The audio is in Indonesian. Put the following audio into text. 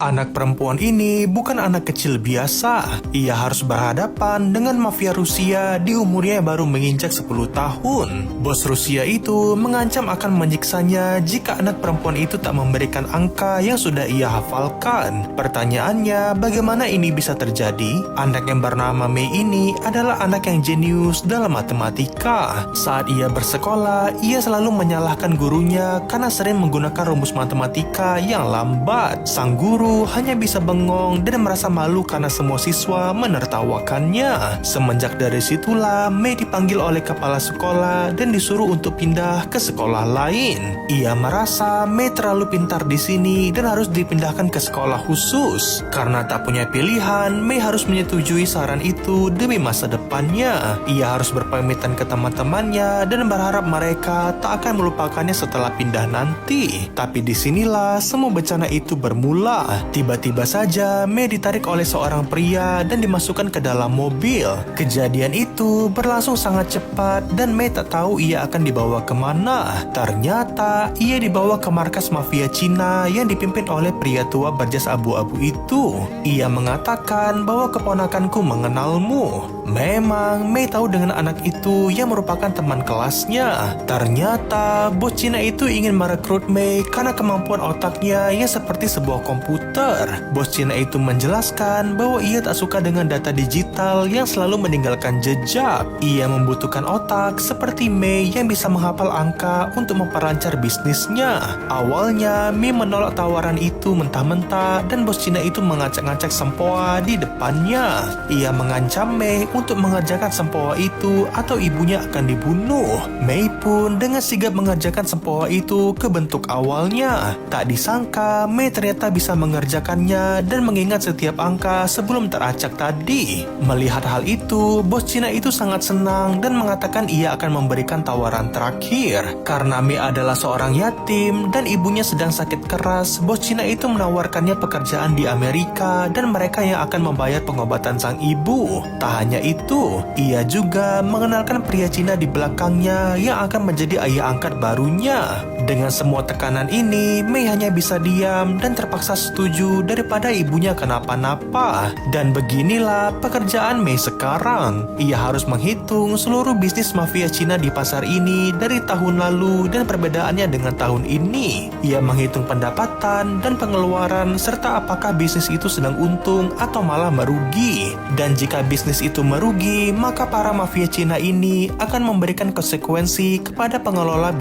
Anak perempuan ini bukan anak kecil biasa. Ia harus berhadapan dengan mafia Rusia di umurnya yang baru menginjak 10 tahun. Bos Rusia itu mengancam akan menyiksanya jika anak perempuan itu tak memberikan angka yang sudah ia hafalkan. Pertanyaannya, bagaimana ini bisa terjadi? Anak yang bernama Mei ini adalah anak yang jenius dalam matematika. Saat ia bersekolah, ia selalu menyalahkan gurunya karena sering menggunakan rumus matematika yang lambat. Sang guru hanya bisa bengong dan merasa malu karena semua siswa menertawakannya. Semenjak dari situlah, Mei dipanggil oleh kepala sekolah dan disuruh untuk pindah ke sekolah lain. Ia merasa Mei terlalu pintar di sini dan harus dipindahkan ke sekolah khusus. Karena tak punya pilihan, Mei harus menyetujui saran itu demi masa depannya. Ia harus berpamitan ke teman-temannya dan berharap mereka tak akan melupakannya setelah pindah nanti. Tapi disinilah semua bencana itu bermula. Tiba-tiba saja Mei ditarik oleh seorang pria dan dimasukkan ke dalam mobil. Kejadian itu berlangsung sangat cepat dan Mei tak tahu ia akan dibawa kemana. Ternyata ia dibawa ke markas mafia Cina yang dipimpin oleh pria tua berjas abu-abu itu. Ia mengatakan bahwa keponakanku mengenalmu. Memang Mei tahu dengan anak itu yang merupakan teman kelasnya. Ternyata bos Cina itu ingin merekrut Mei karena kemampuan otaknya yang seperti sebuah komputer. Bos Cina itu menjelaskan bahwa ia tak suka dengan data digital yang selalu meninggalkan jejak. Ia membutuhkan otak seperti Mei yang bisa menghafal angka untuk memperlancar bisnisnya. Awalnya Mei menolak tawaran itu mentah-mentah dan bos Cina itu mengacak-ngacak sempoa di depannya. Ia mengancam Mei untuk mengerjakan sempoa itu atau ibunya akan dibunuh. Mei pun dengan sigap mengerjakan sempoa itu ke bentuk awalnya. Tak disangka Mei ternyata bisa mengerjakannya dan mengingat setiap angka sebelum teracak tadi. Melihat hal itu, bos Cina itu sangat senang dan mengatakan ia akan memberikan tawaran terakhir. Karena Mei adalah seorang yatim dan ibunya sedang sakit keras, bos Cina itu menawarkannya pekerjaan di Amerika dan mereka yang akan membayar pengobatan sang ibu. Tak hanya itu, ia juga mengenalkan pria Cina di belakangnya yang akan menjadi ayah angkat barunya. Dengan semua tekanan ini, Mei hanya bisa diam dan terpaksa setuju daripada ibunya kenapa-napa. Dan beginilah pekerjaan Mei sekarang. Ia harus menghitung seluruh bisnis mafia Cina di pasar ini dari tahun lalu dan perbedaannya dengan tahun ini. Ia menghitung pendapatan dan pengeluaran serta apakah bisnis itu sedang untung atau malah merugi. Dan jika bisnis itu merugi, maka para mafia Cina ini akan memberikan konsekuensi kepada pengelola bisnis